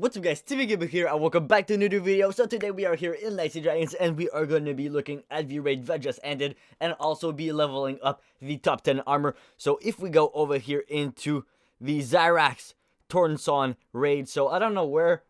What's up guys, Timmygammer here and welcome back to another video. So today we are here in Legacy Dragons and we are going to be looking at the raid that just ended and also be leveling up the top 10 armor. So if we go over here into the ZARAX Thorssson raid, so I don't know where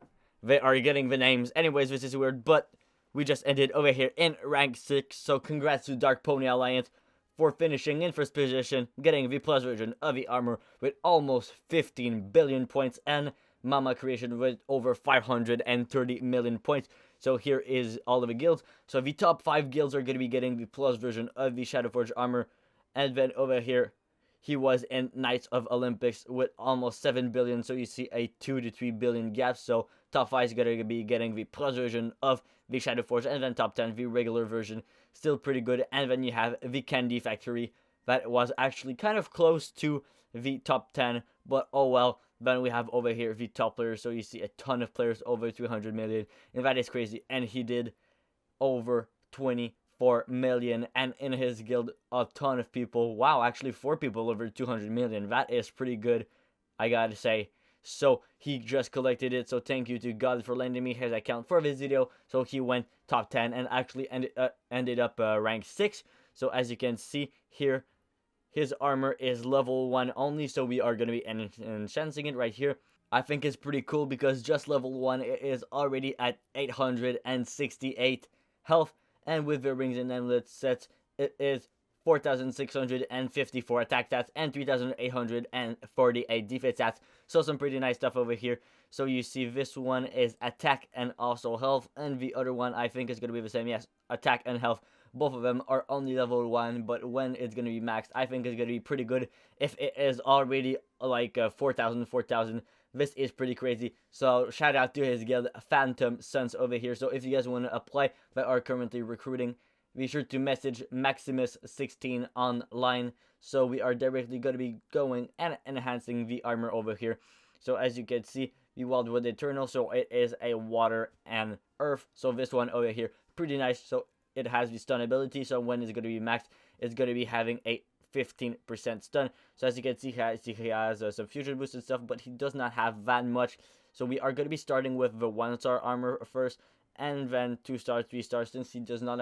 they are getting the names. Anyways, this is weird, but we just ended over here in rank 6. So congrats to Dark Pony Alliance for finishing in first position, getting the plus version of the armor with almost 15 billion points, and Mama Creation with over 530 million points. So here is all of the guilds. So the top 5 guilds are going to be getting the plus version of the SHADOWFORGED armor. And then over here, he was in Knights of Olympics with almost 7 billion. So you see a 2 to 3 billion gap. So top 5 is going to be getting the plus version of the SHADOWFORGED. And then top 10, the regular version. Still pretty good. And then you have the Candy Factory. That was actually kind of close to the top 10. But oh well. Then we have over here the top players, so you see a ton of players over 300 million, and that is crazy. And he did over 24 million, and in his guild, a ton of people. Wow, actually 4 people over 200 million. That is pretty good, I gotta say. So he just collected it, so thank you to God for lending me his account for this video. So he went top 10 and actually ended up rank 6. So as you can see here, his armor is level 1 only, so we are going to be enchanting it right here. I think it's pretty cool because just level 1 is already at 868 health, and with the rings and amulets sets, it is 4,654 attack stats and 3,848 defense stats. So some pretty nice stuff over here. So you see this one is attack and also health, and the other one I think is going to be the same. Yes, attack and health. Both of them are only level 1, but when it's going to be maxed, I think it's going to be pretty good. If it is already like 4,000, this is pretty crazy. So shout out to his guild, Phantom Sons over here. So if you guys want to apply, they are currently recruiting. Be sure to message Maximus16 online. So we are directly going to be going and enhancing the armor over here. So as you can see, the WILDWOOD Eternal, so it is a water and earth. So this one over here, pretty nice. So it has the stun ability, so when it's going to be maxed, it's going to be having a 15% stun. So as you can see, he has some fusion boost and stuff, but he does not have that much. So we are going to be starting with the 1-star armor first, and then 2-star, 3-star, since he does not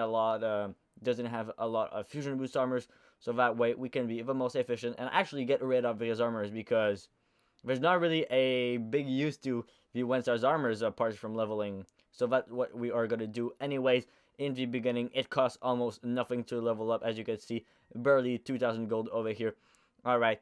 doesn't have a lot of fusion boost armors. So that way we can be the most efficient and actually get rid of his armors, because there's not really a big use to the 1-star's armors apart from leveling. So that's what we are going to do anyways. In the beginning, it costs almost nothing to level up, as you can see, barely 2,000 gold over here. Alright,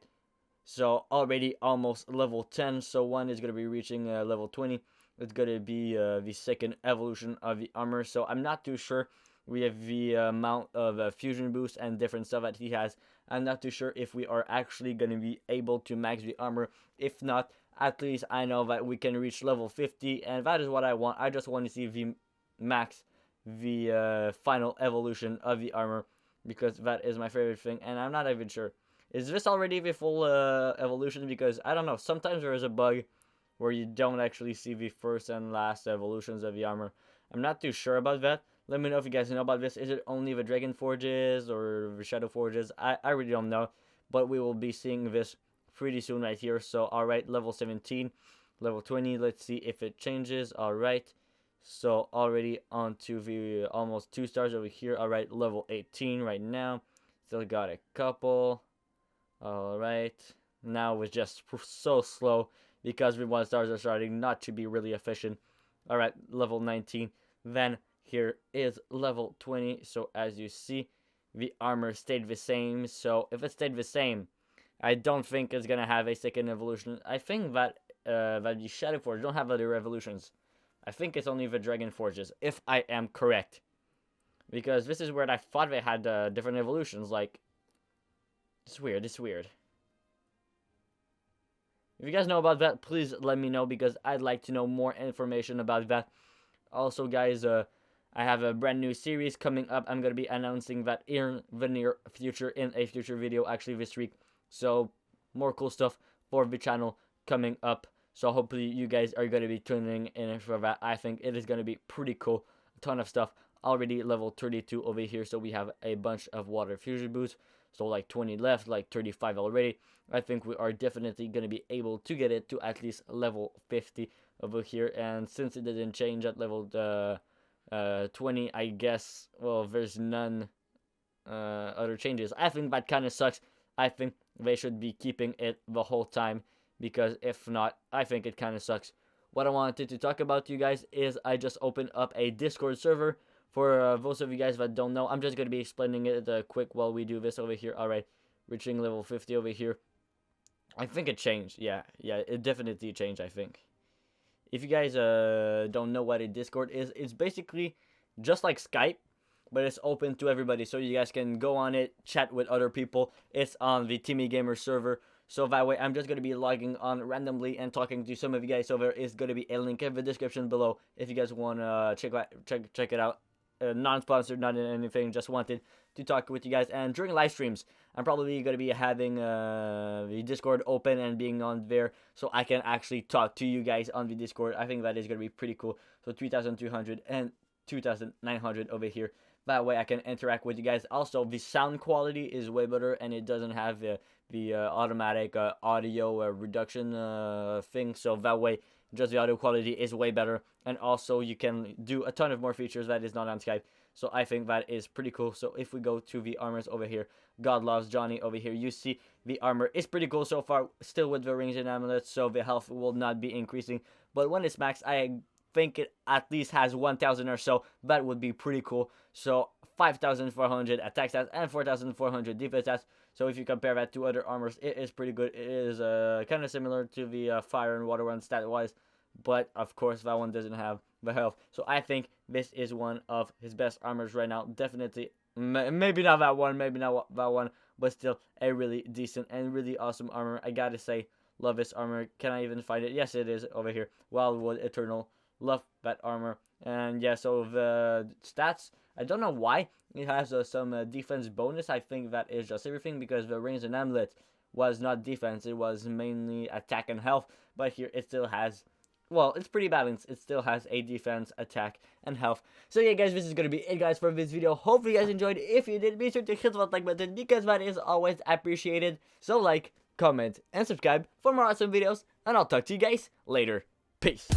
so already almost level 10, so one is going to be reaching level 20. It's going to be the second evolution of the armor, so I'm not too sure. We have the amount of fusion boost and different stuff that he has. I'm not too sure if we are actually going to be able to max the armor. If not, at least I know that we can reach level 50, and that is what I want. I just want to see the max the final evolution of the armor, because that is my favorite thing, and I'm not even sure. Is this already the full evolution? Because I don't know, sometimes there is a bug where you don't actually see the first and last evolutions of the armor. I'm not too sure about that. Let me know if you guys know about this. Is it only the Dragon Forges or the Shadow Forges? I really don't know, but we will be seeing this pretty soon right here. So alright, level 17, level 20, let's see if it changes. Alright, so already on to the almost 2 stars over here. Alright, level 18 right now. Still got a couple. Alright, now it's just so slow because the 1 stars are starting not to be really efficient. Alright, level 19. Then here is level 20. So as you see, the armor stayed the same. So if it stayed the same, I don't think it's gonna have a second evolution. I think that the SHADOWFORGED don't have other evolutions. I think it's only the Dragon Forges, if I am correct. Because this is where I thought they had different evolutions. Like, it's weird, it's weird. If you guys know about that, please let me know, because I'd like to know more information about that. Also, guys, I have a brand new series coming up. I'm going to be announcing that in the near future, in a future video, actually this week. So, more cool stuff for the channel coming up. So hopefully you guys are going to be tuning in for that. I think it is going to be pretty cool. A ton of stuff. Already level 32 over here. So we have a bunch of water fusion boosts. So like 20 left, like 35 already. I think we are definitely going to be able to get it to at least level 50. over here. And since it didn't change at level 20, I guess, well, there's none other changes. I think that kind of sucks. I think they should be keeping it the whole time, because if not, I think it kind of sucks. What I wanted to talk about to you guys is I just opened up a Discord server. For those of you guys that don't know, I'm just going to be explaining it quick while we do this over here. Alright, reaching level 50 over here. I think it changed. Yeah, it definitely changed, I think. If you guys don't know what a Discord is, it's basically just like Skype, but it's open to everybody, so you guys can go on it, chat with other people. It's on the Timmygammer server, so that way I'm just going to be logging on randomly and talking to some of you guys. So there is going to be a link in the description below if you guys want to check it out. Non-sponsored, not anything, just wanted to talk with you guys. And during live streams, I'm probably going to be having the Discord open and being on there, so I can actually talk to you guys on the Discord. I think that is going to be pretty cool. So 3,200 and 2,900 over here. That way I can interact with you guys. Also, the sound quality is way better, and it doesn't have the automatic audio reduction thing. So that way, just the audio quality is way better. And also, you can do a ton of more features that is not on Skype. So I think that is pretty cool. So if we go to the armors over here, God Loves Johnny over here, you see the armor is pretty cool so far. Still with the rings and amulets, so the health will not be increasing. But when it's maxed, I think it at least has 1,000 or so. That would be pretty cool. So 5,400 attack stats and 4,400 defense stats. So if you compare that to other armors, it is pretty good. It is kind of similar to the fire and water one stat wise, but of course that one doesn't have the health. So I think this is one of his best armors right now. Definitely, maybe not that one, maybe not that one, but still a really decent and really awesome armor. I gotta say, love this armor. Can I even find it? Yes, it is over here. Wildwood Eternal. Love that armor. And yeah, so the stats, I don't know why it has some defense bonus. I think that is just everything, because the rings and amulet was not defense, it was mainly attack and health. But here it still has, well, it's pretty balanced. It still has a defense, attack, and health. So yeah, guys, this is going to be it, guys, for this video. Hopefully you guys enjoyed. If you did, be sure to hit that like button, because that is always appreciated. So like, comment, and subscribe for more awesome videos, and I'll talk to you guys later. Peace.